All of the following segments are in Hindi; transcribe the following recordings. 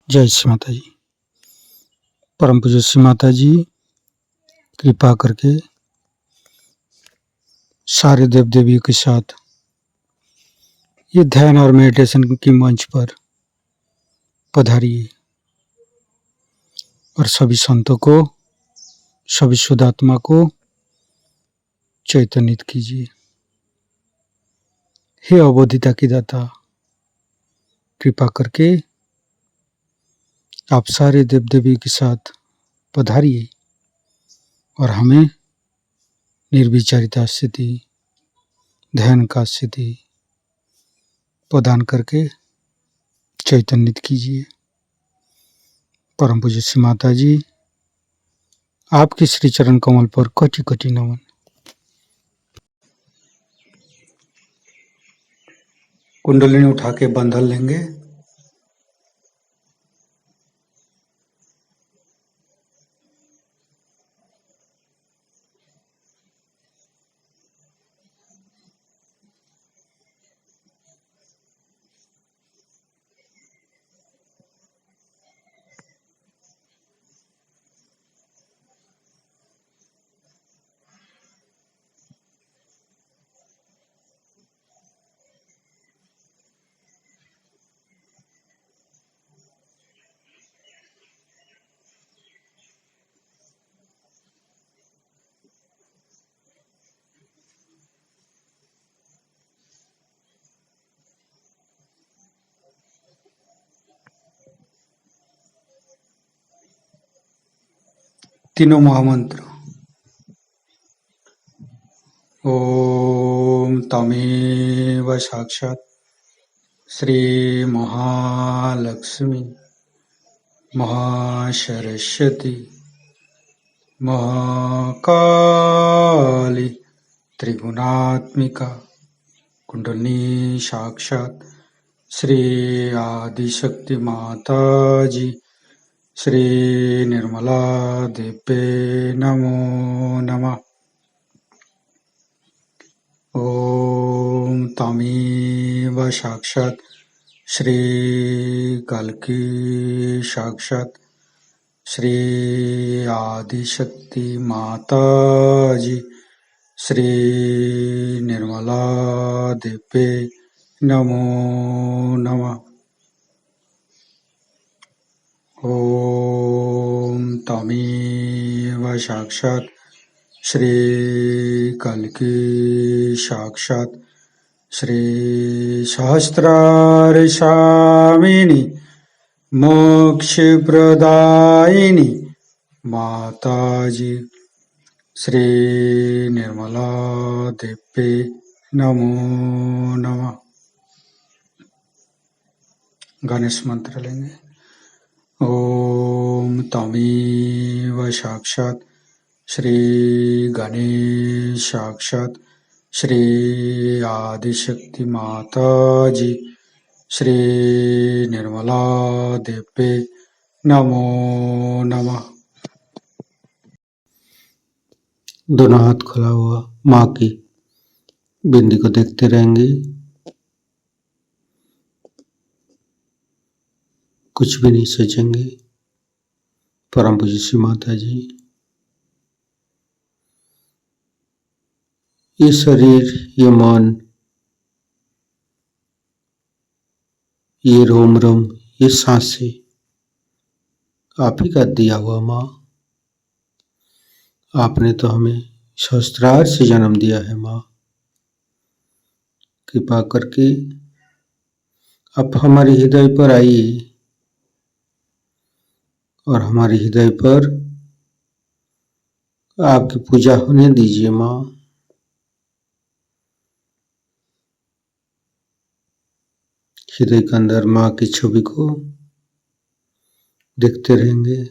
जय श्री माता जी। परम पूज्य श्री माता जी कृपा करके सारे देव देवियों के साथ ये ध्यान और मेडिटेशन की मंच पर पधारिए और सभी संतों को, सभी शुद्धात्मा को चैतन्यित कीजिए। हे अवबोधिता की दाता, कृपा करके आप सारे देव देवियों के साथ पधारिए और हमें निर्विचारिता स्थिति, ध्यान का स्थिति प्रदान करके चैतन्यित कीजिए। परम पूज्य श्री माता जी, आपके श्री चरण कमल पर कोटि कोटि नमन। कुंडलिनी उठा के बंधन लेंगे। तीनों महामंत्र। ओम तमेव साक्षात् श्री महालक्ष्मी महासरस्वती महाकाली त्रिगुणात्मिका कुंडलिनी साक्षात् श्री आदिशक्ति माता जी श्री निर्मला देवे नमो नमः। ओम तमेव साक्षात् श्री कल्की साक्षात् श्री आदिशक्ति माता जी श्री निर्मला देवे नमो नमः। ओम तमेव साक्षात् श्री कल्की साक्षात् श्री सहस्रारसामिनी मोक्षप्रदायिनी माताजी श्री निर्मला देवे नमो नमः। गणेश मंत्र लेंगे। ओम तमेव साक्षात् श्री गणेश साक्षात् श्री आदिशक्ति माता जी श्री निर्मला देवे नमो नमः। दोनों हाथ खुला हुआ माँ की बिंदी को देखते रहेंगे। कुछ भी नहीं सोचेंगे। परम पूज्य श्री माता जी, ये शरीर, ये मन, ये रोम रोम, ये सांसें आप ही का दिया हुआ माँ। आपने तो हमें सहस्त्रार से जन्म दिया है माँ। कृपा करके आप हमारे हृदय पर आइए और हमारे हृदय पर आपकी पूजा होने दीजिए माँ। हृदय के अंदर माँ की छवि को देखते रहेंगे।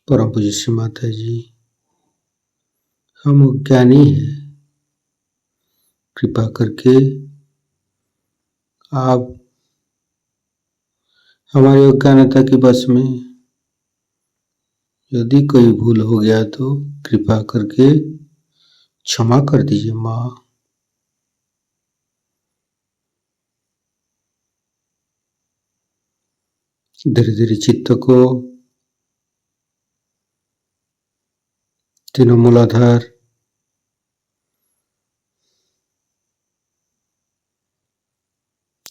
परम पूज्य श्री माता जी, हम अज्ञानी हैं। कृपा करके आप हमारी अज्ञानता के बस में यदि कोई भूल हो गया तो कृपा करके क्षमा कर दीजिए माँ। धीरे धीरे चित्त को तीनों मूलाधार,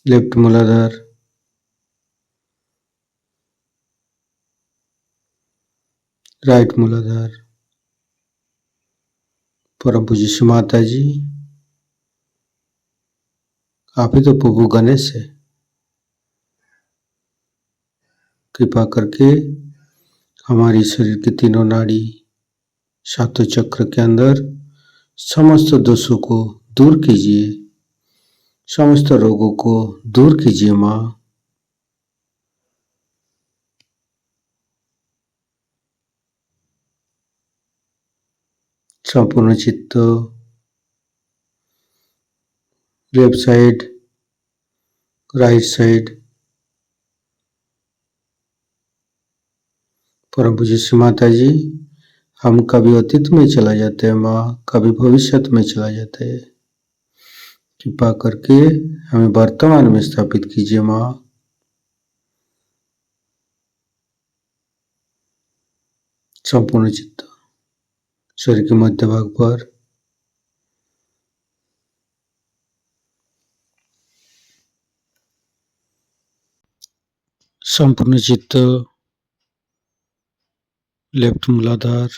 लेफ्ट मूलाधार, राइट मूलाधार, परम पूज्य श्री माता जी, आप ही तो प्रभु गणेश है। कृपा करके हमारी शरीर की तीनों नाड़ी, सातों चक्र के अंदर समस्त दोषों को दूर कीजिए, समस्त रोगों को दूर कीजिए माँ। संपूर्ण चित्त लेफ्ट साइड, राइट साइड, परम पूज्य श्री माता जी, हम कभी अतीत में चला जाते हैं माँ, कभी भविष्य में चला जाते हैं। कृपा करके हमें वर्तमान में स्थापित कीजिए माँ। संपूर्ण चित्त शरीर के मध्य भाग पर, संपूर्ण चित्त लेफ्ट मूलाधार,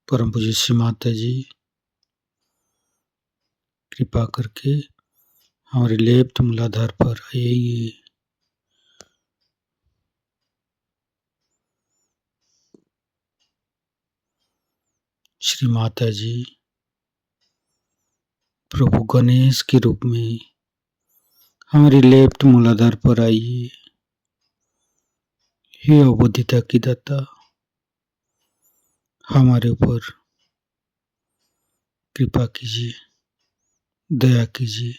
परम पूज्य श्री माता जी, कृपा करके हमारे लेफ्ट मूलाधार पर आइए। श्री माता जी प्रभु गणेश के रूप में हमारे लेफ्ट मूलाधार पर आइए। हे अबोधिता की दाता, हमारे ऊपर कृपा कीजिए, दया कीजिए,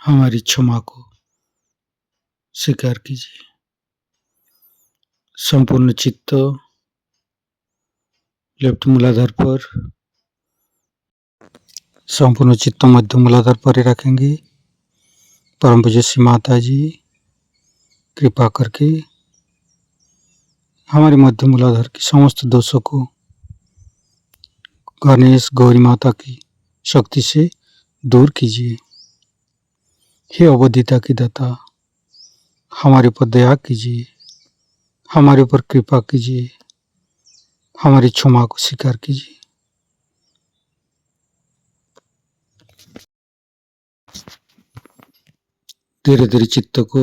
हमारी क्षमा को स्वीकार कीजिए। संपूर्ण चित्त लेफ्ट मूलाधार पर, संपूर्ण चित्त मध्य मूलाधार पर ही रखेंगे। परम पूज्य श्री माता जी, कृपा करके हमारे मध्य मूलाधार की समस्त दोषों को गणेश गौरी माता की शक्ति से दूर कीजिए। हे अवधिता की दाता, हमारे ऊपर दया कीजिए, हमारे ऊपर कृपा कीजिए, हमारी क्षमा को स्वीकार कीजिए। धीरे धीरे चित्त को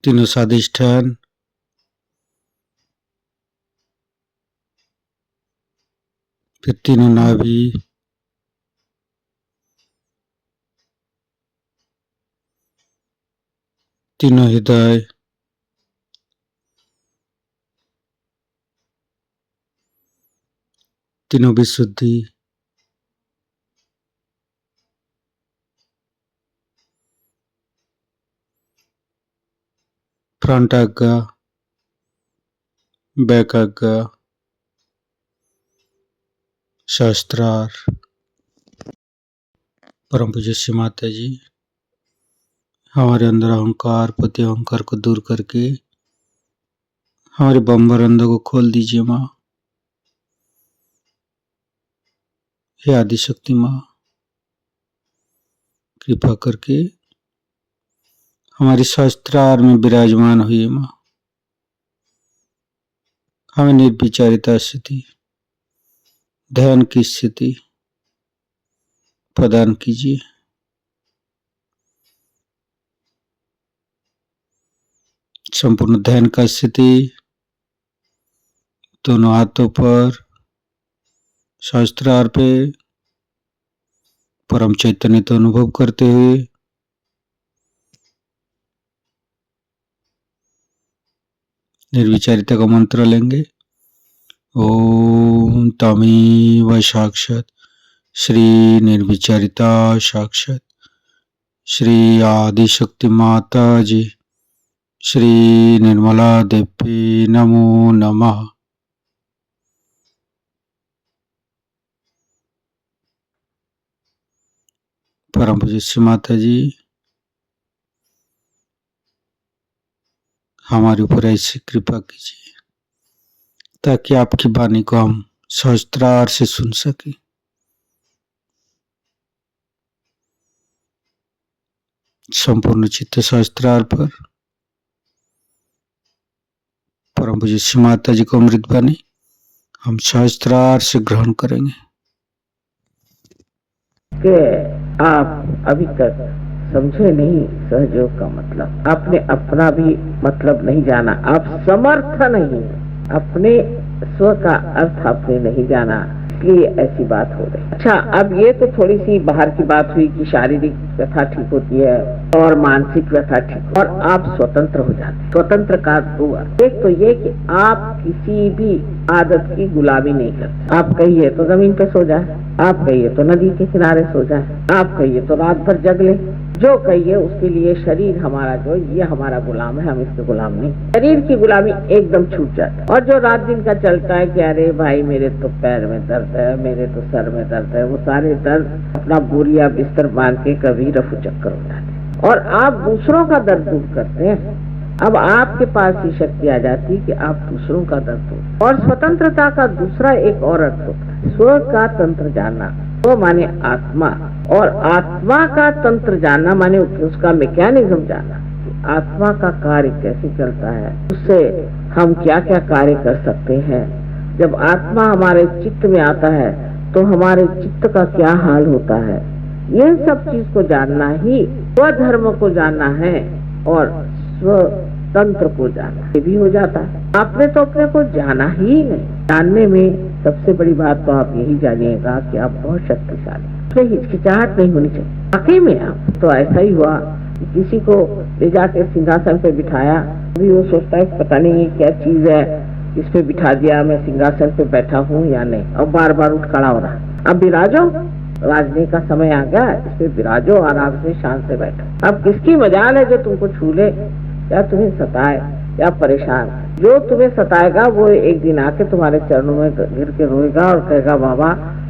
तीनों स्वादिष्ठान, फिर तीनों नाभि, तीनों हृदय, तीनों विशुद्धि, फ्रंट आज्ञा, बैक आज्ञा, शास्त्रार, परम पूज्य श्री माता जी, हमारे अंदर अहंकार, पति अहंकार को दूर करके हमारे बंबरंध को खोल दीजिए माँ। हे आदिशक्ति माँ, कृपा करके हमारी शास्त्रार में विराजमान हुई माँ। हमें निर्विचारिता स्थिति, ध्यान की स्थिति प्रदान कीजिए। संपूर्ण ध्यान का स्थिति दोनों हाथों पर, शास्त्रार पे परम चैतन्य तो अनुभव करते हुए निर्विचारिता का मंत्र लेंगे। ओम तमेव साक्षात् श्री निर्विचारिता साक्षात् श्री आदिशक्ति माता जी, श्री निर्मला देवी नमो नमः। परम पूज्य श्री माता जी, हमारे ऊपर ऐसी कृपा कीजिए ताकि आपकी वाणी को हम सहस्त्रार से सुन सके। संपूर्ण चित्त सहस्त्रार पर परम पूज्य श्री माता जी को अमृत वाणी हम सहस्त्रार से ग्रहण करेंगे। कि आप अभी तक समझे नहीं सहयोग का मतलब, आपने अपना भी मतलब नहीं जाना, आप समर्थ नहीं, अपने स्व का अर्थ आपने नहीं जाना, इसलिए ऐसी बात हो रही। अच्छा, अब ये तो थोड़ी सी बाहर की बात हुई कि शारीरिक व्यथा ठीक होती है और मानसिक व्यथा ठीक, और आप स्वतंत्र हो जाते। स्वतंत्र का दो, एक तो ये कि आप किसी भी आदत की गुलामी नहीं करते। आप कहिए तो जमीन पे सो जाए, आप कहिए तो नदी के किनारे सो जाए, आप कहिए तो रात भर जग ले, जो कहिए उसके लिए शरीर हमारा, जो ये हमारा गुलाम है, हम इसके गुलाम नहीं। शरीर की गुलामी एकदम छूट जाता है। और जो रात दिन का चलता है कि अरे भाई मेरे तो पैर में दर्द है, मेरे तो सर में दर्द है, वो सारे दर्द अपना बोरिया बिस्तर बांध के कभी रफू चक्कर हो जाते हैं और आप दूसरों का दर्द दूर करते हैं। अब आपके पास ये शक्ति आ जाती कि आप दूसरों का दर्द दूर। और स्वतंत्रता का दूसरा एक और अर्थ होता है स्व का तंत्र जानना। वो माने आत्मा, और आत्मा का तंत्र जानना माने उसका मैकेनिज्म जानना, आत्मा का कार्य कैसे चलता है, उससे हम क्या क्या कार्य कर सकते हैं। जब आत्मा हमारे चित्त में आता है तो हमारे चित्त का क्या हाल होता है, ये सब चीज को जानना ही स्वधर्म को जानना है और स्व तंत्र को जानना ये भी हो जाता है। आपने तो अपने को जाना ही नहीं। जानने में सबसे बड़ी बात तो आप यही जानिएगा कि आप बहुत शक्तिशाली, उसमें हिचकिचाहट नहीं होनी चाहिए। वाकई में आप तो ऐसा ही हुआ, किसी को ले जाकर सिंहासन पे बिठाया, अभी वो सोचता है पता नहीं ये क्या चीज है, इस पे बिठा दिया, मैं सिंहासन पे बैठा हूँ या नहीं, अब बार बार उठ खड़ा हो रहा। अब विराजो, राजने का समय आ गया, इस पे विराजो, आराम से शांत से बैठो। अब किसकी मजाल है जो तुमको छू ले या तुम्हें सताए या परेशान। जो तुम्हें सताएगा वो एक दिन आके तुम्हारे चरणों में गिर के रोएगा और कहेगा बाबा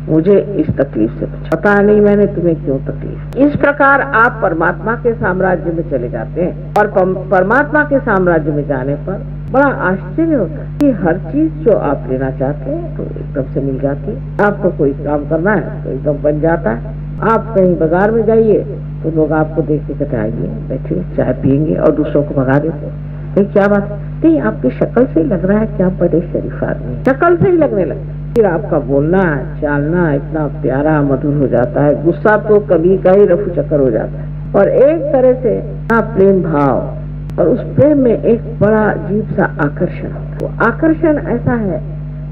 मुझे इस तकलीफ से पता नहीं मैंने तुम्हें क्यों तकलीफ। इस प्रकार आप परमात्मा के साम्राज्य में चले जाते हैं और परमात्मा के साम्राज्य में जाने पर बड़ा आश्चर्य होता है कि हर चीज जो आप लेना चाहते हैं तो एकदम से मिल जाती है। आपको कोई काम करना है तो एकदम बन जाता है। आप कहीं बाजार में जाइए तो लोग आपको देख के कहते आइए बैठिए चाय पियेंगे और दूसरों को भगा देते हैं। क्या बात नहीं, आपकी शक्ल से लग रहा है कि आप बड़े शरीफ आदमी, शक्ल से ही लगने लगता है। फिर आपका बोलना चालना इतना प्यारा मधुर हो जाता है, गुस्सा तो कभी का ही रफू चक्कर हो जाता है। और एक तरह से आप प्रेम भाव, और उस प्रेम में एक बड़ा अजीब सा आकर्षण होता है। वो आकर्षण ऐसा है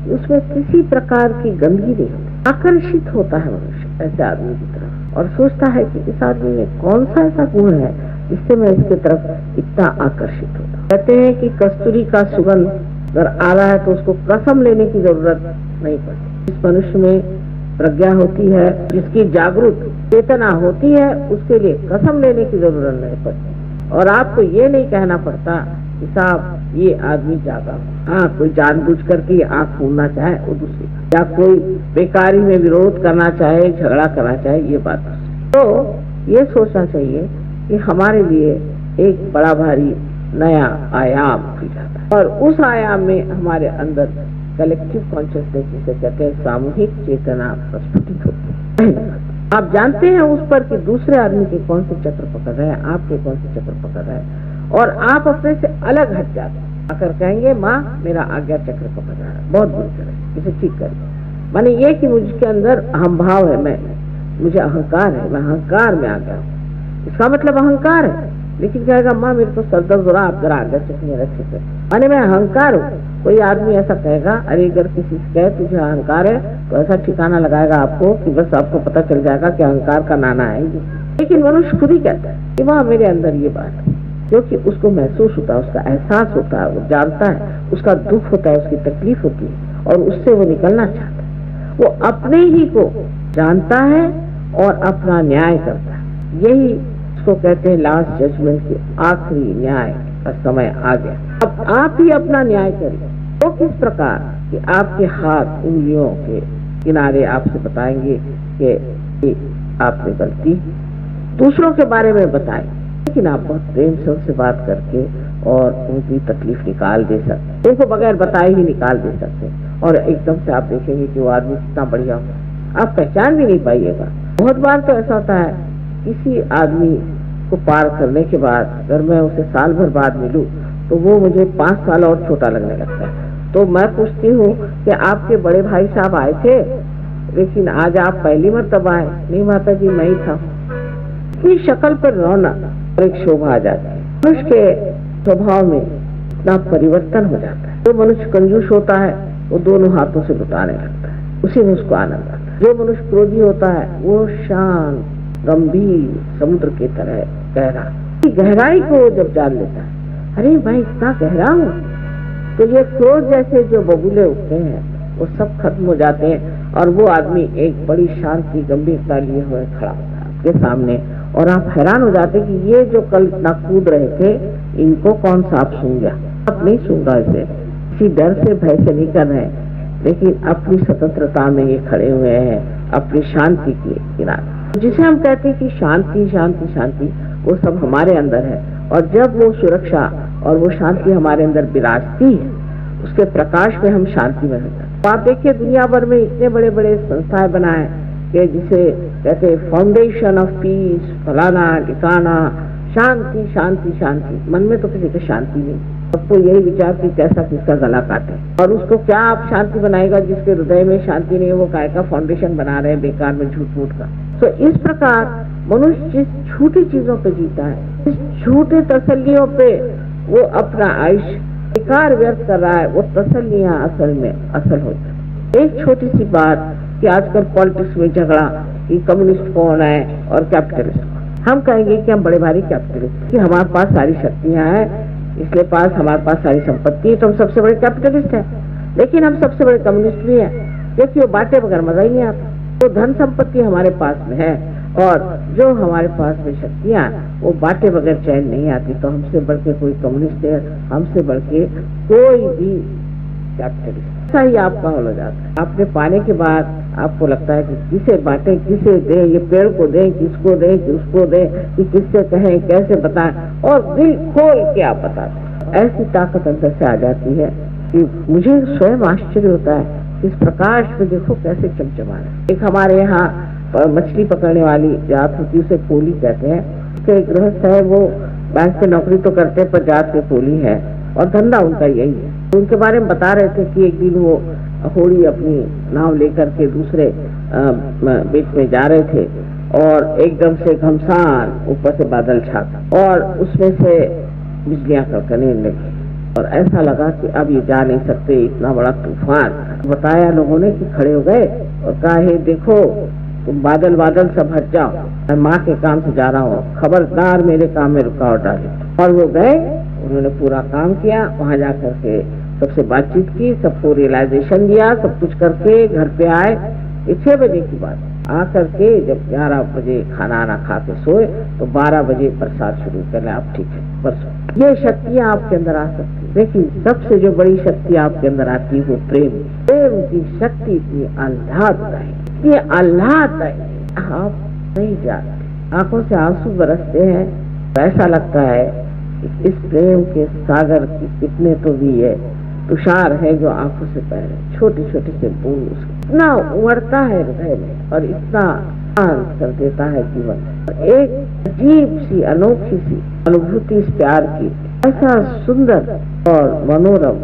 कि उसमें किसी प्रकार की गंदगी नहीं होती। आकर्षित होता है मनुष्य ऐसे आदमी की तरफ और सोचता है कि इस आदमी में कौन सा ऐसा गुण है जिससे मैं इसके तरफ इतना आकर्षित होता। कहते हैं कि कस्तूरी का सुगंध अगर आ रहा है तो उसको कसम लेने की जरूरत नहीं पड़ती। जिस मनुष्य में प्रज्ञा होती है, जिसकी जागरूक चेतना होती है, उसके लिए कसम लेने की जरूरत नहीं पड़ती। और आपको ये नहीं कहना पड़ता कि साहब ये आदमी जागा। हाँ, कोई जानबूझ करके आँख मूंदना चाहे वो दूसरी, या कोई बेकारी में विरोध करना चाहे, झगड़ा करना चाहे, ये बात। तो ये सोचना चाहिए कि हमारे लिए एक बड़ा भारी नया आयाम खुल जाता है और उस आयाम में हमारे अंदर कलेक्टिव कॉन्शियसनेस जिसे कहते हैं सामूहिक चेतना प्रस्फुटित होती है। आप जानते हैं उस पर कि दूसरे आदमी के कौन से चक्र पकड़ रहे हैं, आपके कौन से चक्र पकड़ रहे हैं, और आप अपने से अलग हट जाते हैं। आकर कहेंगे माँ मेरा आज्ञा चक्र पकड़ रहा है, बहुत बुरी तरह, इसे ठीक करें। माने ये कि मुझके अंदर अहम भाव है, मैं मुझे अहंकार है, मैं अहंकार में आ गया हूँ, इसका मतलब अहंकार है। लेकिन कहेगा माँ मेरे तो सर दर्द हो रहा, आप जरा आज्ञा चक्र मेरा ठीक है, माने मैं अहंकार हूँ। कोई आदमी ऐसा कहेगा, अरे अगर किसी से कहे तुझे अहंकार है तो ऐसा ठिकाना लगाएगा आपको कि बस आपको पता चल जाएगा कि अहंकार का नाना है। लेकिन मनुष्य खुद ही कहता है कि वहाँ मेरे अंदर ये बात है, क्योंकि उसको महसूस होता है, उसका एहसास होता है, वो जानता है, उसका दुख होता है, उसकी तकलीफ होती है और उससे वो निकलना चाहता है। वो अपने ही को जानता है और अपना न्याय करता है। यही इसको कहते हैं लास्ट जजमेंट की आखिरी न्याय का समय आ गया। अब आप ही अपना न्याय करिए। तो किस प्रकार कि आपके हाथ उंगलियों के किनारे आपसे बताएंगे कि आपने गलती, दूसरों के बारे में बताएं, लेकिन आप बहुत प्रेम से उनसे बात करके और उनकी तकलीफ निकाल दे सकते, उनको बगैर बताए ही निकाल दे सकते। और एकदम से आप देखेंगे कि वो आदमी कितना बढ़िया हो, आप पहचान भी नहीं पाइएगा। बहुत बार तो ऐसा होता है, किसी आदमी को पार करने के बाद अगर मैं उसे साल भर बाद मिलूं तो वो मुझे 5 साल और छोटा लगने लगता है। तो मैं पूछती हूँ कि आपके बड़े भाई साहब आए थे, लेकिन आज आप पहली मर्तबा आए। नहीं माता जी, मैं ही था। इतनी शक्ल पर रौनक और एक शोभा आ जाती है। मनुष्य के स्वभाव में इतना परिवर्तन हो जाता है। जो मनुष्य कंजूस होता है वो दोनों हाथों से लुटाने लगता है, उसी में उसको आनंद आता है। जो मनुष्य क्रोधी होता है वो शांत गंभीर समुद्र की तरह गहरा, गहराई को जब जान लेता है, अरे मैं इतना गहरा हूँ, तो ये क्रोध जैसे जो बबूले उठते हैं वो सब खत्म हो जाते हैं और वो आदमी एक बड़ी शांति गंभीरता लिए हुए खड़ा होता है आपके सामने। और आप हैरान हो जाते कि ये जो कल इतना कूद रहे थे, इनको कौन सा आप सूंघ गया? आप नहीं सूंघा इसे, किसी डर से भय से नहीं कर रहे, लेकिन अपनी स्वतंत्रता में ये खड़े हुए हैं, अपनी शांति के किनारे। जिसे हम कहते हैं कि शांति शांति शांति, वो सब हमारे अंदर है। और जब वो सुरक्षा और वो शांति हमारे अंदर विराजती है, उसके प्रकाश में हम शांति में होते हैं। तो आप देखिए दुनिया भर में इतने बड़े बड़े संस्थाएं बनाए कि जिसे कहते हैं फाउंडेशन ऑफ पीस, फलाना ठिकाना, शांति शांति शांति। मन में तो किसी की शांति नहीं, सबको यही विचार कि कैसा किसका गला काटे। और उसको क्या आप शांति बनाएगा जिसके हृदय में शांति नहीं है? वो काय का फाउंडेशन बना रहे हैं बेकार में झूठ मूठ का। तो इस प्रकार मनुष्य जिस छोटी चीजों पे जीता है, इस छोटे तसल्लियों पे वो अपना आयुष्य बेकार व्यर्थ कर रहा है, वो तसल्लियां असल में असल होती है। एक छोटी सी बात कि आजकल पॉलिटिक्स में झगड़ा कि कम्युनिस्ट कौन है और कैपिटलिस्ट। हम कहेंगे कि हम बड़े भारी कैपिटलिस्ट, कि हमारे पास सारी शक्तियां हैं, इसलिए पास हमारे पास सारी संपत्ति है, तो हम सबसे बड़े कैपिटलिस्ट हैं। लेकिन हम सबसे बड़े कम्युनिस्ट भी हैं, क्योंकि वो बांटे बगैर मजा ही नहीं आता। तो धन संपत्ति हमारे पास में है और जो हमारे पास में शक्तियां वो बांटे बगैर चैन नहीं आती। तो हमसे बढ़ के कोई कम्युनिस्ट है, हमसे बढ़ के कोई भी कैपिटलिस्ट। ऐसा ही आपका हो जाता है। आपने पाने के बाद आपको लगता है कि किसे बांटे, किसे दें, ये पेड़ को दें, किसको दें, किसको दें, कि किससे कहें, कैसे बताएं, और दिल खोल के आप बताते। ऐसी ताकत अंदर से आ जाती है कि मुझे स्वयं आश्चर्य होता है, इस प्रकाश में देखो कैसे चमचमा है। एक हमारे यहाँ मछली पकड़ने वाली जात होती है, उसे कोली कहते हैं। उसके एक गृहस्थ है, वो बैंक में नौकरी तो करते पर जात के कोली है और धंधा उनका यही है। तो उनके बारे में बता रहे थे कि एक दिन वो होड़ी अपनी नाव लेकर के दूसरे बीच में जा रहे थे और एकदम से घमसान ऊपर से बादल छाता और उसमें से बिजलियां कड़कने लगी और ऐसा लगा कि अब ये जा नहीं सकते, इतना बड़ा तूफान। बताया लोगों ने कि खड़े हो गए और कहा, हे देखो तुम बादल बादल सब हट जाओ, मैं माँ के काम से जा रहा हूँ, खबरदार मेरे काम में रुकावट डाले। और वो गए, उन्होंने पूरा काम किया, वहां जाकर के सबसे बातचीत की, सबको रियलाइजेशन दिया, सब कुछ करके घर पे आए। 6 बजे की बात, आकर के जब 11 बजे खाना आना खा के सोए तो 12 बजे प्रसाद शुरू कर ले। आप ठीक है, बस ये शक्तियां आपके अंदर आ सकती है। लेकिन सबसे जो बड़ी शक्ति आपके अंदर आती है वो प्रेम। प्रेम की शक्ति इतनी आह्लाददायक, ये आह्लाददायक, आप नहीं जानते। आंखों से आंसू बरसते हैं तो ऐसा लगता है कि इस प्रेम के सागर की कितने तो भी है तुषार है जो आंखों से बह रहे, छोटे छोटे से बूंद इतना उमड़ता है हृदय में और इतना शांत कर देता है जीवन। एक अजीब सी अनोखी सी अनुभूति इस प्यार की ऐसा सुंदर और मनोरम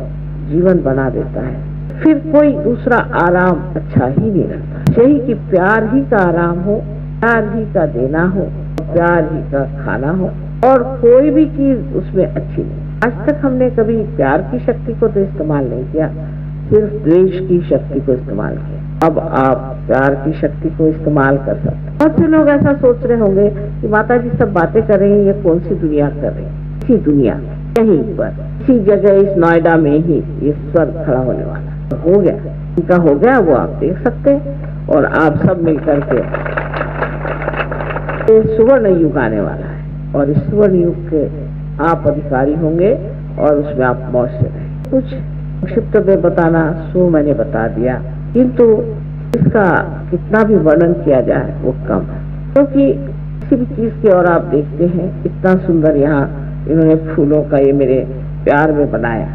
जीवन बना देता है। फिर कोई दूसरा आराम अच्छा ही नहीं लगता। यही कि प्यार ही का आराम हो, प्यार ही का देना हो, प्यार ही का खाना हो और कोई भी चीज उसमें अच्छी नहीं। आज तक हमने कभी प्यार की शक्ति को तो इस्तेमाल नहीं किया, सिर्फ द्वेष की शक्ति को इस्तेमाल किया। अब आप प्यार की शक्ति को इस्तेमाल कर सकते हैं। बहुत से लोग ऐसा सोच रहे होंगे कि माता जी सब बातें कर रही हैं, ये कौन सी दुनिया कर रही है। इसी दुनिया यहीं पर इसी जगह इस नोएडा में ही ये स्वर्ग खड़ा होने वाला तो हो गया, इनका हो गया, वो आप देख सकते हैं। और आप सब मिलकर के सुवर्ण युग आने वाला है। और इस स्वर्ण युग के आप अधिकारी होंगे और उसमें आप मौज से रहेंगे। कुछ संक्षिप्त में बताना सो मैंने बता दिया, किंतु इसका कितना भी वर्णन किया जाए वो कम है, क्योंकि किसी भी चीज की और आप देखते हैं इतना सुंदर यहाँ इन्होंने फूलों का ये मेरे प्यार में बनाया।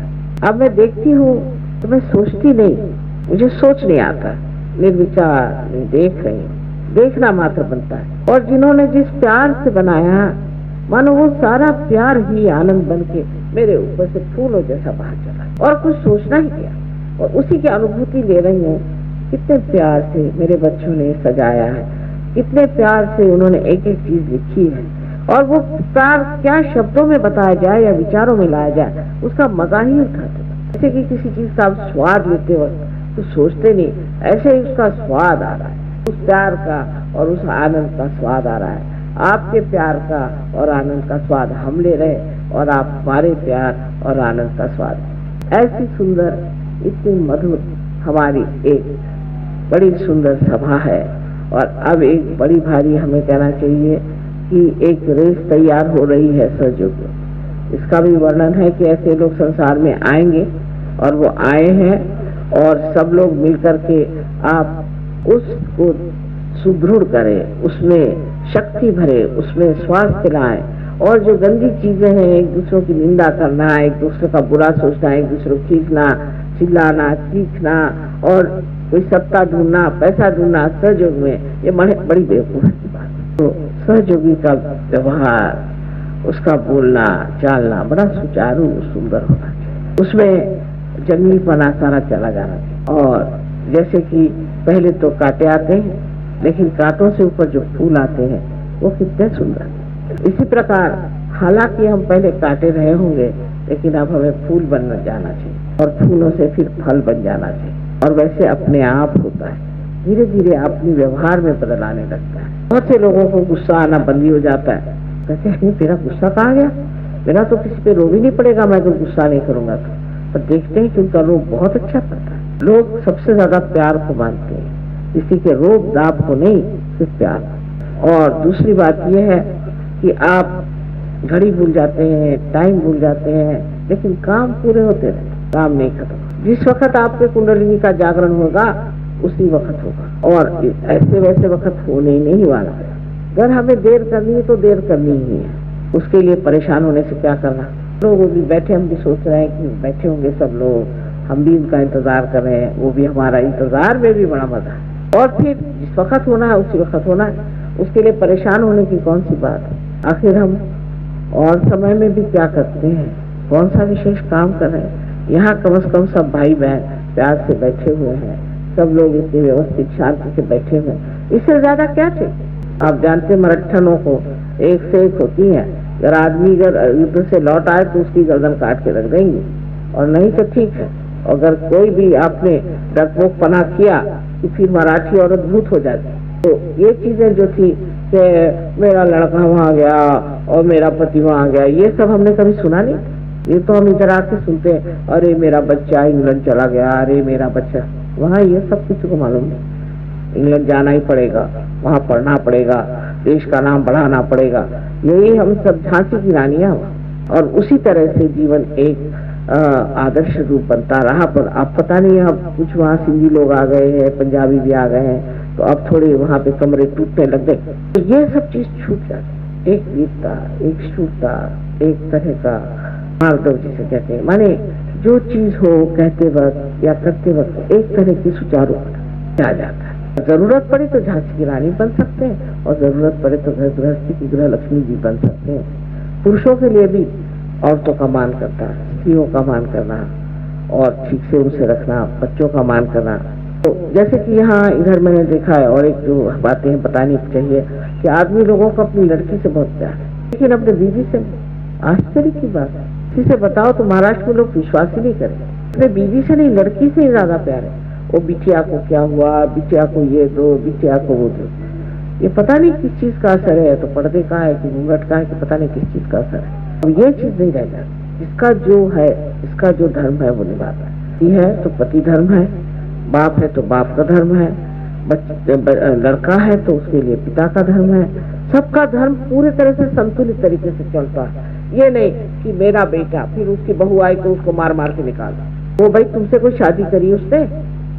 अब मैं देखती हूँ तो मैं सोचती नहीं, मुझे सोच नहीं आता, निर्विचार नहीं देख रही, देखना मात्र बनता है। और जिन्होंने जिस प्यार से बनाया मानो वो सारा प्यार ही आनंद बन के मेरे ऊपर से फूलों जैसा बाहर चला और कुछ सोचना ही किया और उसी की अनुभूति ले रही हूँ। कितने प्यार से मेरे बच्चों ने सजाया है, कितने प्यार से उन्होंने एक एक चीज लिखी है और वो प्यार क्या शब्दों में बताया जाए या विचारों में लाया जाए उसका मजा ही उठाते। जैसे कि किसी चीज का आप स्वाद लेते हो तो सोचते नहीं, ऐसे ही उसका स्वाद आ रहा है, उस प्यार का और उस आनंद का स्वाद आ रहा है। आपके प्यार का और आनंद का स्वाद हम ले रहे और आप हमारे प्यार और आनंद का स्वाद। ऐसी सुंदर इतनी मधुर हमारी एक बड़ी सुंदर सभा है और अब एक बड़ी भारी हमें कहना चाहिए कि एक रेस तैयार हो रही है सहयोग। इसका भी वर्णन है कि ऐसे लोग संसार में आएंगे और वो आए हैं और सब लोग मिलकर के आप उसको सुदृढ़ करें, उसमें शक्ति भरे, उसमें स्वास्थ्य लाएं और जो गंदी चीजें हैं एक दूसरों की निंदा करना, एक दूसरे का बुरा सोचना, एक दूसरे को खींचना, चिल्लाना, चीखना और कोई सत्ता ढूंढना, पैसा ढूंढना सहयोग में, ये बड़ी बेवकूफ की बात है। तो सहयोगी का व्यवहार, उसका बोलना चालना बड़ा सुचारू सुंदर होना चाहिए, उसमें जंगलीपना सारा चला जाना चाहिए। और जैसे कि पहले तो कांटे आते हैं लेकिन कांटों से ऊपर जो फूल आते हैं वो कितने सुंदर। इसी प्रकार हालांकि हम पहले कांटे रहे होंगे लेकिन अब हमें फूल बनना जाना चाहिए और फूलों से फिर फल बन जाना चाहिए और वैसे अपने आप होता है, धीरे धीरे अपने व्यवहार में बदल आने लगता है। बहुत से लोगों को गुस्सा आना बंद हो जाता है, कहते हैं तेरा गुस्सा कहाँ गया, मेरा तो किसी पे रोब ही नहीं पड़ेगा मैं तो गुस्सा नहीं करूंगा तो। पर देखते हैं कि उनका रोब बहुत अच्छा पड़ता है। लोग सबसे ज्यादा प्यार को मानते हैं, किसी के रोब दाब को नहीं, सिर्फ प्यार। और दूसरी बात यह है कि आप घड़ी भूल जाते हैं, टाइम भूल जाते हैं, लेकिन काम पूरे होते रहते, काम नहीं खत्म। जिस वक्त आपके कुंडलिनी का जागरण होगा उसी वक्त होगा और ऐसे वैसे वक्त होने ही नहीं वाला। अगर हमें देर करनी है तो देर करनी ही है, उसके लिए परेशान होने से क्या करना। लोग भी बैठे, हम भी सोच रहे हैं कि बैठे होंगे सब लोग, हम भी उनका इंतजार कर रहे हैं, वो भी हमारा इंतजार में भी बड़ा मजा है। और फिर जिस वक्त होना है उसी वक्त होना है, उसके लिए परेशान होने की कौन सी बात है। आखिर हम और समय में भी क्या करते हैं, कौन सा विशेष काम कर रहे हैं। यहाँ कम से कम सब भाई बहन प्यार से बैठे हुए हैं, सब लोग इतने व्यवस्थित शांति से बैठे हुए हैं, इससे ज्यादा क्या चाहिए। आप जानते मरट्ठनों को एक से एक होती है, अगर आदमी अगर युद्ध से लौट आए तो उसकी गर्दन काट के रख देंगे और नहीं तो ठीक है। अगर कोई भी आपने डरपोक पना किया कि फिर मराठी औरत भूत हो जाती। तो ये चीजें जो थी कि मेरा लड़का वहां गया और मेरा पति वहां गया, ये सब हमने कभी सुना नहीं। ये तो हम इधर आके सुनते हैं, अरे मेरा बच्चा इंग्लैंड चला गया, अरे मेरा बच्चा वहाँ, ये सब किसी को मालूम नहीं। इंग्लैंड जाना ही पड़ेगा, वहाँ पढ़ना पड़ेगा, देश का नाम बढ़ाना पड़ेगा, यही हम सब झांसी की रानियां। और उसी तरह से जीवन एक आदर्श रूप बनता रहा। पर अब पता नहीं, अब कुछ वहाँ सिंधी लोग आ गए हैं, पंजाबी भी आ गए हैं, तो अब थोड़े वहाँ पे कमरे टूटने लग गए, तो ये सब चीज छूट जाती। एक वीरता, एक शूरता, एक तरह का मार्दव जिसे कहते हैं, माने जो चीज हो कहते वक्त या करते वक्त एक तरह की सुचारू आ जाता है। जरूरत पड़े तो झांसी की रानी बन सकते हैं और जरूरत पड़े तो घर गृहस्थी की गृह लक्ष्मी जी बन सकते हैं। पुरुषों के लिए भी औरतों का मान करना, स्त्रियों का मान करना और ठीक से उनसे रखना, बच्चों का मान करना। तो जैसे कि यहाँ इधर मैंने देखा है, और एक जो बातें बतानी चाहिए कि आदमी लोगों को अपनी लड़की से बहुत प्यार है, लेकिन अपने बीवी से आश्चर्य की बात है। किसी से बताओ तो महाराष्ट्र में लोग विश्वास ही नहीं करें, अपने बीवी से नहीं लड़की से ही ज्यादा प्यार है। वो बिटिया को क्या हुआ, बिटिया को ये दो, बिटिया को वो दो। ये पता नहीं किस चीज का असर है, तो पर्दे का है कि घूंघट का है कि पता नहीं किस चीज का असर है। अब ये चीज नहीं रह जाती। इसका जो है, इसका जो धर्म है वो निभाता है। पति है तो पति धर्म है, बाप है तो बाप का धर्म है, लड़का है तो उसके लिए पिता का धर्म है, सबका धर्म पूरे तरह से संतुलित तरीके से चलता है। ये नहीं कि मेरा बेटा, फिर उसकी बहू आई तो उसको मार मार के निकाला। वो भाई तुमसे कोई शादी करी उसने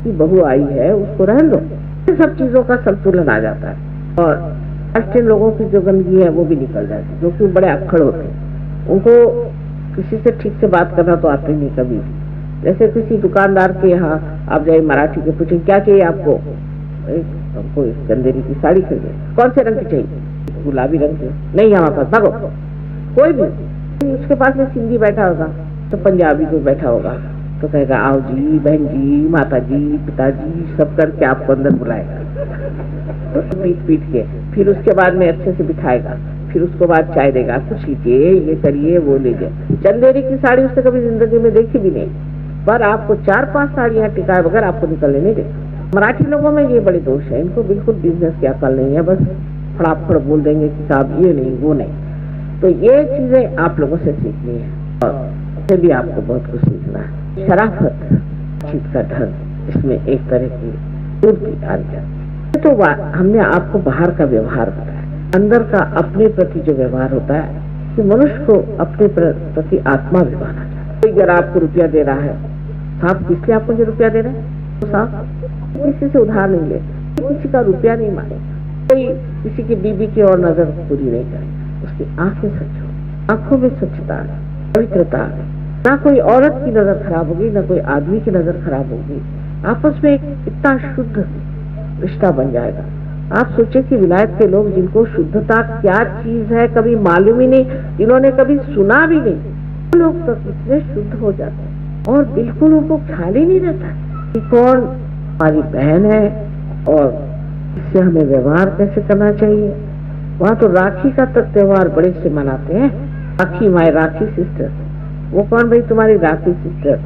कि बहू आई है उसको रहने दो। ये सब चीजों का संतुलन आ जाता है और राष्ट्रीय लोगों की जो गंदगी है वो भी निकल जाती है, क्योंकि वो बड़े अक्खड़ होते हैं। उनको किसी से ठीक से बात करना तो आते नहीं कभी। जैसे किसी दुकानदार के यहाँ आप जाइए, मराठी के पूछे क्या चाहिए आपको, हमको इस चंदेरी की साड़ी चाहिए। कौन से रंग की चाहिए? गुलाबी रंग की। नहीं हमारे पास, भागो। कोई भी उसके पास में सिंधी बैठा होगा तो पंजाबी कोई बैठा होगा तो कहेगा आओ जी, बहन जी, माता जी, पिताजी, सब करके आपको अंदर बुलाएगा पीट पीट के। फिर उसके बाद में अच्छे से बिठाएगा, फिर उसके बाद चाय देगा, कुछ लीजिए, ये करिए, वो लीजिए। चंदेरी की साड़ी उसने कभी जिंदगी में देखी भी नहीं, पर आपको 4-5 साड़ियाँ टिकाए बगैर आपको निकलने नहीं देगा। मराठी लोगों में ये बड़े दोष है, इनको बिल्कुल बिजनेस की अकल नहीं है, बस फड़ाफड़ बोल देंगे कि साहब ये नहीं वो नहीं। तो ये चीजें आप लोगों से सीखनी है और उससे भी आपको बहुत कुछ सीखना है। शराफत, चीज का ढंग, इसमें एक तरह की पूर्ति आ जाती। तो हमने आपको बाहर का व्यवहार बताया, अंदर का अपने प्रति जो व्यवहार होता है कि मनुष्य को अपने प्रति आत्मा भी माना जाता है। कोई अगर आपको रुपया दे रहा है, साहब किस लिए आपको जो रुपया दे रहे हैं, तो साहब किसी से उधार नहीं ले, किसी का रुपया नहीं मांगे, कोई किसी की बीबी की और नजर पूरी नहीं करे, उसकी आंखें सच हो, आंखों में स्वच्छता, पवित्रता, ना कोई औरत की नजर खराब होगी, ना कोई आदमी की नजर खराब होगी, आपस में एक इतना शुद्ध रिश्ता बन जाएगा। आप सोचे कि विलायत के लोग जिनको शुद्धता क्या चीज है कभी मालूम ही नहीं, जिन्होंने कभी सुना भी नहीं, वो लोग तो इतने शुद्ध हो जाते हैं और बिल्कुल उनको ख्याल ही नहीं रहता कि कौन हमारी बहन है और इससे हमें व्यवहार कैसे करना चाहिए। वहाँ तो राखी का तक त्योहार बड़े से मनाते हैं, राखी माई राखी सिस्टर। वो कौन भाई तुम्हारी राखी सिस्टर,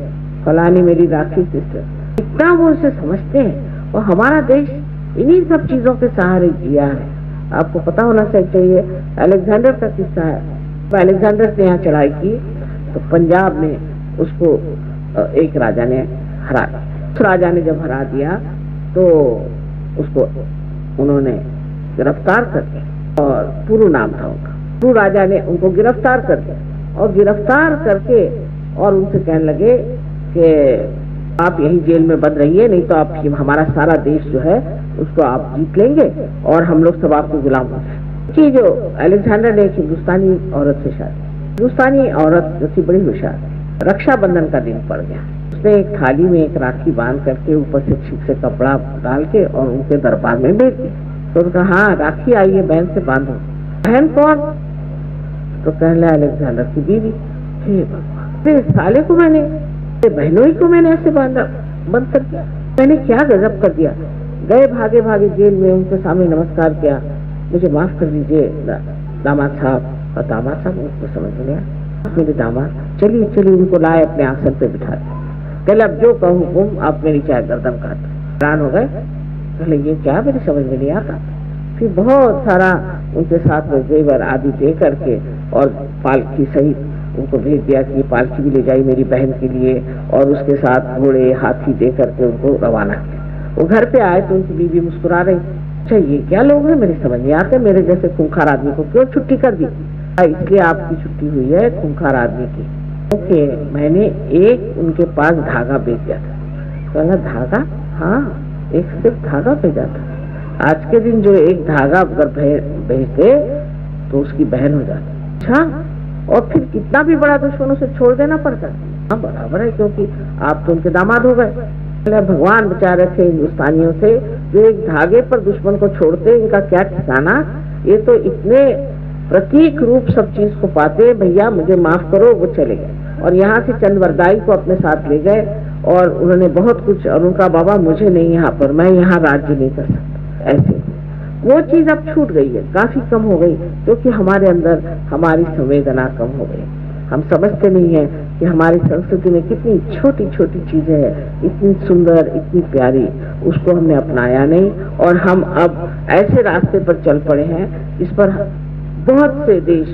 फलानी मेरी राखी सिस्टर, इतना वो उसे समझते हैं। और हमारा देश इन्हीं सब चीजों के सहारे जिया है। आपको पता होना चाहिए, अलेक्जेंडर का किस्सा है। तो अलेक्जेंडर ने यहाँ चढ़ाई की तो पंजाब में उसको एक राजा ने हरा दिया। उस राजा ने जब हरा दिया तो उसको उन्होंने गिरफ्तार कर दिया और पुरु नाम था उनका। पुरु राजा ने उनको गिरफ्तार कर दिया और गिरफ्तार करके और उनसे कहने लगे कि आप यही जेल में बंद रहिए, नहीं तो आप हमारा सारा देश जो है उसको आप जीत लेंगे और हम लोग सब आपको गुलाम हो जाएंगे। जो अलेक्जेंडर ने एक हिंदुस्तानी औरत से शादी, हिंदुस्तानी औरत जो थी बड़ी होशियार, रक्षाबंधन का दिन पड़ गया, उसने एक थाली में एक राखी बांध करके ऊपर से ठीक से कपड़ा डाल के और उनके दरबार में भेज दी। तो उनका हाँ राखी आई है, बहन से बांधो। बहन कौन? तो कहला अलेक्जेंडर की बीवी। हे भगवान, मेरे साले को मैंने, बहनों ही को मैंने ऐसे बंद कर दिया, मैंने क्या गजब कर दिया। गए भागे भागे जेल में, उनके सामने नमस्कार किया, मुझे माफ कर दीजिए दामाद साहब। और दामाद साहब उनको समझ में आया, मेरे दामाद, चलिए चलिए उनको लाए अपने आसन पे बिठा दिया। कहले अब जो कहूँ तुम, आप मेरी चाहे गर्दन काट। हैरान हो गए, कहले ये क्या, मेरी समझ में नहीं आता। फिर बहुत सारा उनके साथ में जेवर आदि दे करके और पालकी सहित उनको भेज दिया कि पालकी भी ले जाई मेरी बहन के लिए, और उसके साथ घोड़े हाथी दे करके उनको रवाना किया। वो घर पे आए तो उनकी बीवी मुस्कुरा रही, अच्छा ये क्या लोग हैं, मेरे समझ नहीं आते, मेरे जैसे खूंखार आदमी को क्यों छुट्टी कर दी? इसलिए आपकी छुट्टी हुई है खूंखार आदमी की। ओके, मैंने एक उनके पास धागा भेज दिया था। कहला धागा? हाँ, एक सिर्फ धागा भेजा था। आज के दिन जो एक धागा अगर भेजते तो उसकी बहन हो जाती। अच्छा, और फिर कितना भी बड़ा दुश्मन उसे छोड़ देना पड़ता। हाँ बराबर है, क्योंकि आप तो उनके दामाद हो गए। भगवान बचा रहे थे हिंदुस्तानियों से, जो एक धागे पर दुश्मन को छोड़ते, इनका क्या ठिकाना। ये तो इतने प्रतीक रूप सब चीज को पाते, भैया मुझे माफ करो, वो चले गए और यहाँ से चंदवरदाई को अपने साथ ले गए और उन्होंने बहुत कुछ, और उनका बाबा मुझे नहीं यहाँ पर, मैं यहाँ राज्य नहीं कर सकता। ऐसे वो चीज अब छूट गई है, काफी कम हो गई, क्योंकि हमारे अंदर हमारी संवेदना कम हो गई। हम समझते नहीं है कि हमारी संस्कृति में कितनी छोटी छोटी चीजें हैं, इतनी सुंदर, इतनी प्यारी, उसको हमने अपनाया नहीं और हम अब ऐसे रास्ते पर चल पड़े हैं जिस पर बहुत से देश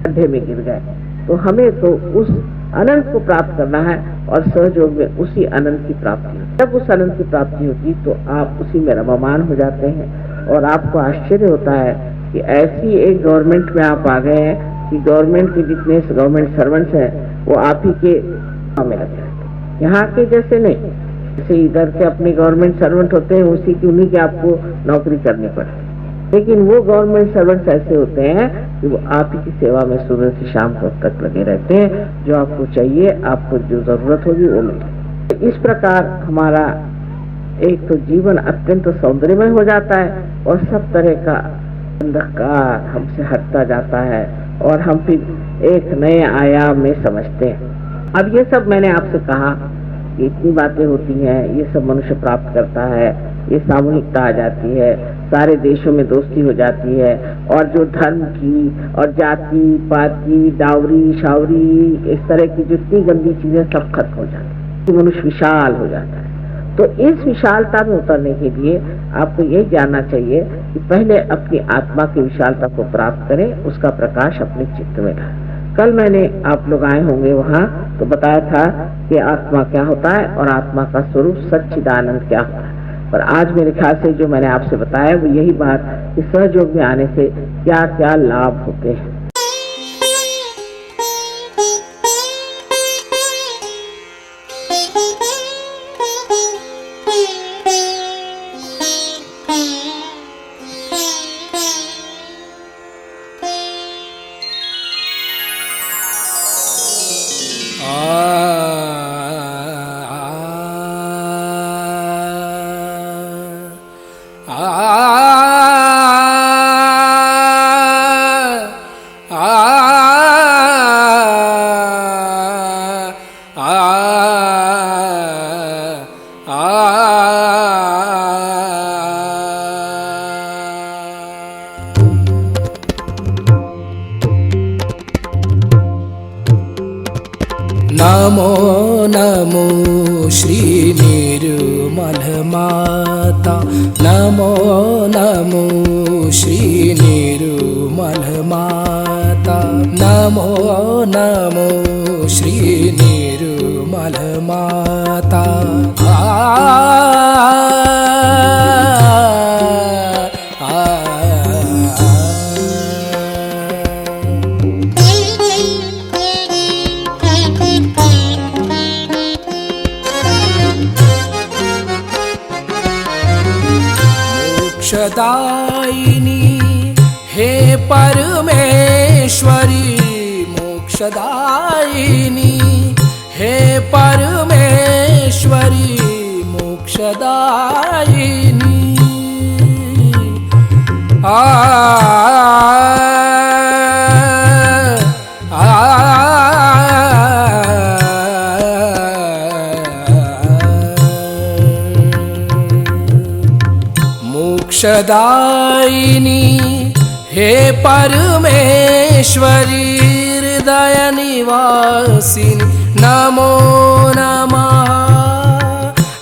गड्ढे में गिर गए। तो हमें तो उस अनंत को प्राप्त करना है और सहयोग में उसी अनंत की प्राप्ति। जब उस अनंत की प्राप्ति होती तो आप उसी में रममान हो जाते हैं और आपको आश्चर्य होता है कि ऐसी एक गवर्नमेंट में आप आ गए हैं कि गवर्नमेंट के जितने गवर्नमेंट सर्वेंट्स हैं वो आप ही के काम में लगे रहते हैं। यहाँ के जैसे नहीं, जैसे इधर के अपने गवर्नमेंट सर्वेंट होते हैं उसी की उन्हीं की आपको नौकरी करनी पड़ती है, लेकिन वो गवर्नमेंट सर्वेंट्स ऐसे होते हैं कि वो आप ही की सेवा में सुबह से शाम तक लगे रहते हैं। जो आपको चाहिए, आपको जो जरूरत होगी वो मिले। इस प्रकार हमारा एक तो जीवन अत्यंत सौंदर्यमय हो जाता है और सब तरह का अंधकार हमसे हटता जाता है और हम फिर एक नए आयाम में समझते हैं। अब ये सब मैंने आपसे कहा कि इतनी बातें होती हैं, ये सब मनुष्य प्राप्त करता है, ये सामूहिकता आ जाती है, सारे देशों में दोस्ती हो जाती है, और जो धर्म की और जाति पाति डावरी शावरी इस तरह की जितनी गंदी चीजें सब खत्म हो जाती है, मनुष्य विशाल हो जाता है। तो इस विशालता में उतरने के लिए आपको यही जानना चाहिए कि पहले अपनी आत्मा की विशालता को प्राप्त करें, उसका प्रकाश अपने चित्त में लाएं। कल मैंने, आप लोग आए होंगे वहाँ, तो बताया था कि आत्मा क्या होता है और आत्मा का स्वरूप सच्चिदानंद क्या होता है। पर आज मेरे ख्याल से जो मैंने आपसे बताया वो यही बात कि सहयोग में आने से क्या क्या लाभ होते हैं। नमो नमो श्री निर्मल माता, नमो नमो श्री निर्मल माता, नमो नमो श्री निर्मल माता। मोक्षदायिनी हे परमेश्वरी, मोक्षदायिनी हे परमेश्वरी, मोक्षदायिनी। मोक्षदायिनी हे परमेश्वरी, हृदय निवासिनी नमो नमः,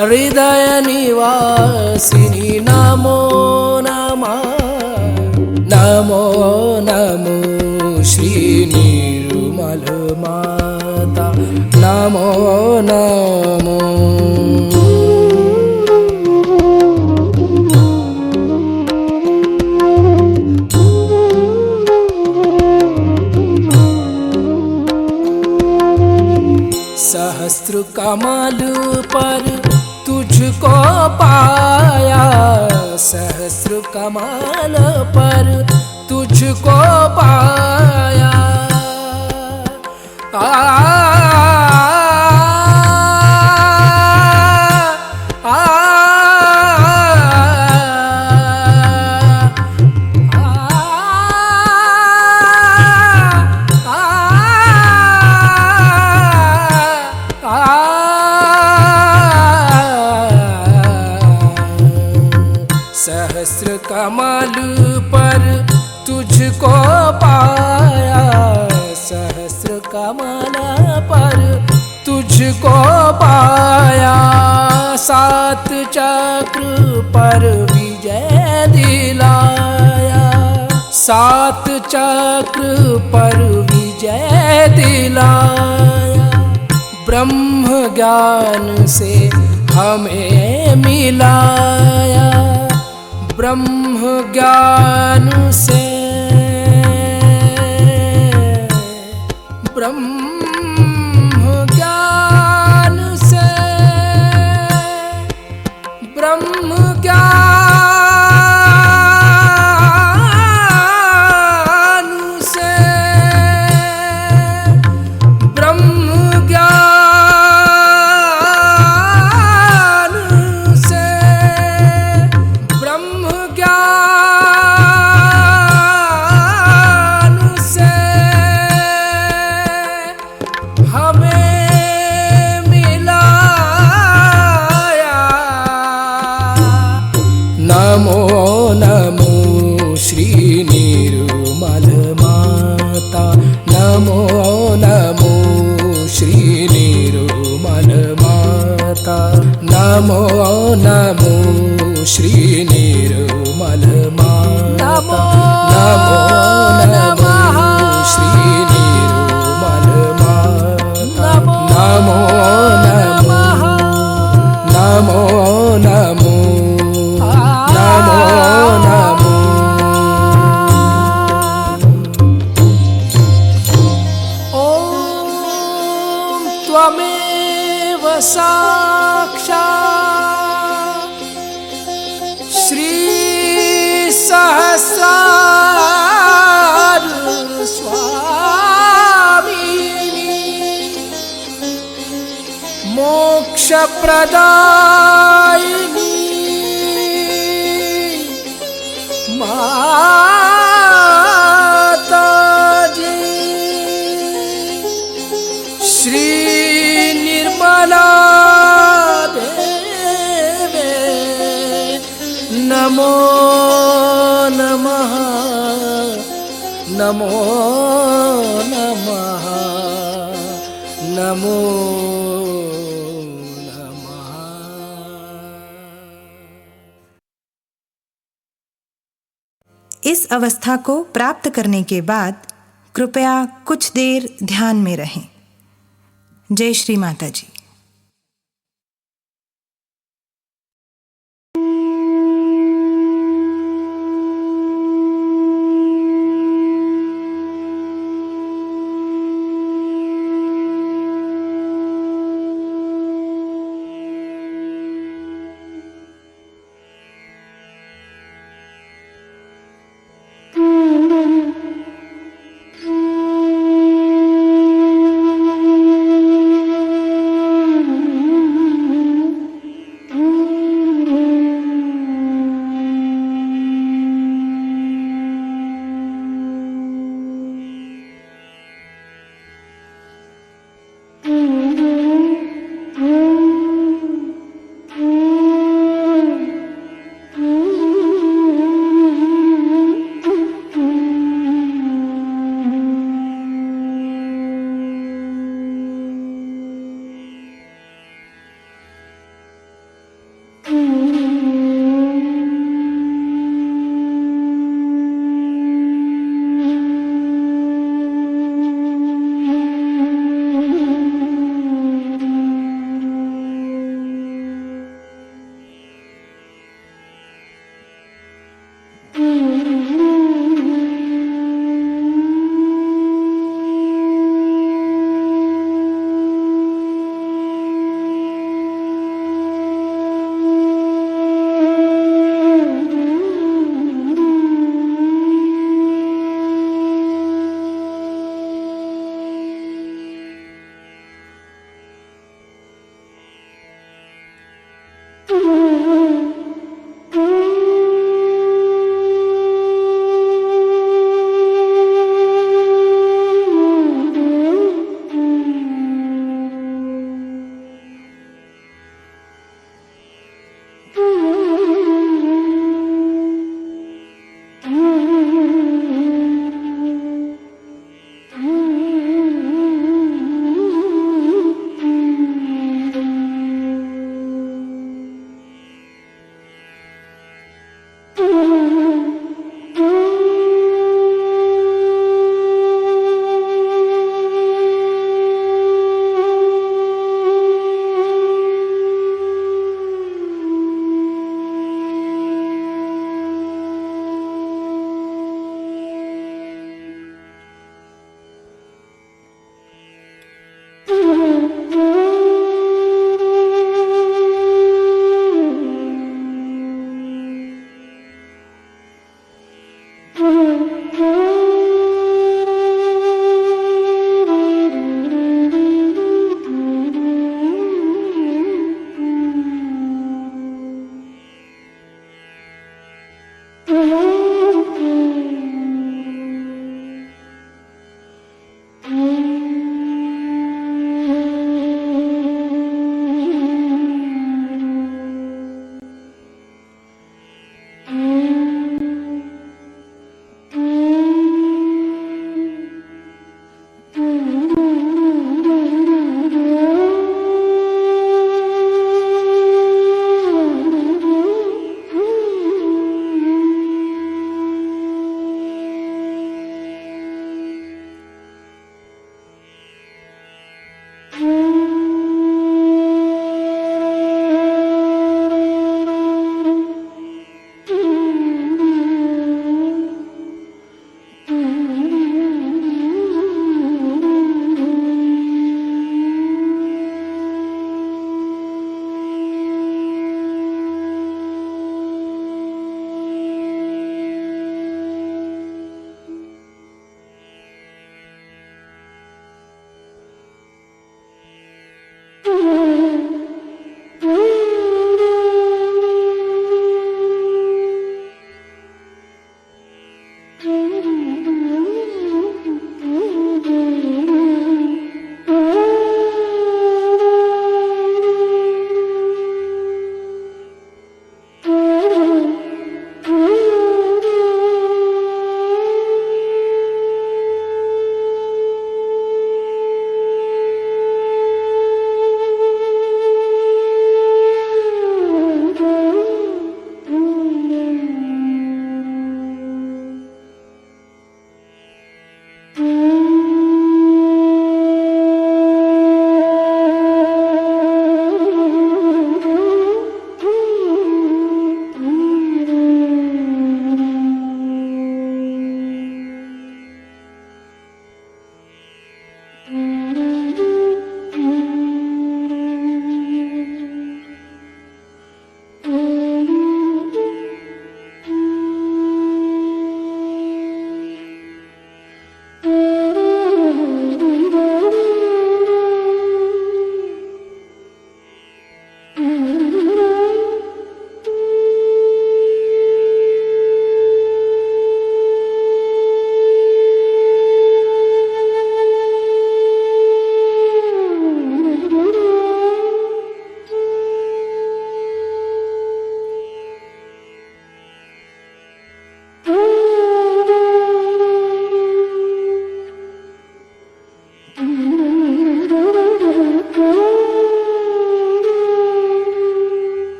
हृदय निवासिनी नमो नमः, नमो नमो श्री निर्मल माता, नमो नमो। सहस्त्र कमल पर तुझको पाया, सहस्त्र कमल पर तुझको पाया। सहस्र कमल पर तुझको पाया, सहस्र कमल पर तुझको पाया। सात चक्र पर विजय दिलाया, सात चक्र पर विजय दिलाया। ब्रह्म ज्ञान से हमें मिलाया, ब्रह्म ज्ञान से ब्रह्म ज्ञान से, ब्रह्म ज्ञान से, ब्रह्म ज्ञान से, ब्रह्म ज्ञान से हमें मिलाया। नमो नमो श्री निर्मल माता, नमो नमो श्री निर्मल माता, नमो नमो श्री निर्मल माता, नमो नमो श्री निर्मल माता, नमो नमो, नमो नमो, नमो नमो। ॐ त्वमेव साक्षात् श्री सहस्रार स्वामिनी, मोक्ष प्रदायिनी माताजी, श्री निर्मला देवे नमो नमः, नमो नमः, नमो नमः। इस अवस्था को प्राप्त करने के बाद कृपया कुछ देर ध्यान में रहें। जय श्री माता जी।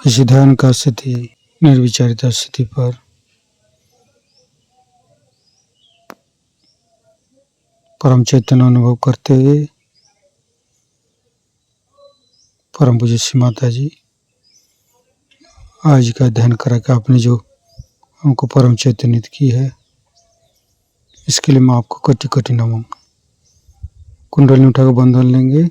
इसी ध्यान का स्थिति, निर्विचारिता स्थिति पर परम चैतन्य अनुभव करते हुए परम पूज्य श्री माता जी आज का ध्यान करा के आपने जो हमको परम चैतन्य की है, इसके लिए मैं आपको कटी कटी नमन। कुंडली उठाकर बंधन लेंगे।